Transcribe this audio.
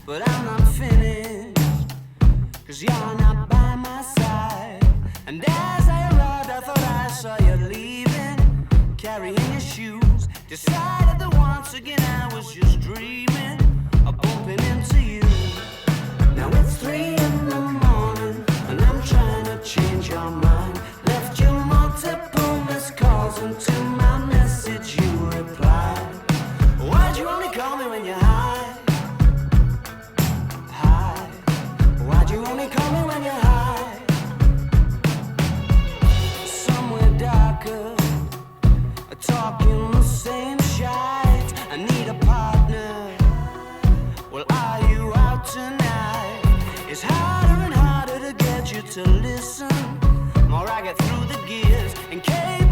but I'm not finished, 'cause you're not by my side. And as I arrived, I thought I saw you leaving, carrying your shoes. Decided that once again I was just dreaming of bumping into you. Now it's 3 in the morning, and I'm trying to change your mind. Left you multiple missed calls, and to my message you replied. Why'd you only call me when you're high? High. Why'd you only call me when you're high? Somewhere darker, talking the same shite. I need a partner. Well, are you out tonight? It's harder and harder to get you to listen. More I get through the gears and cable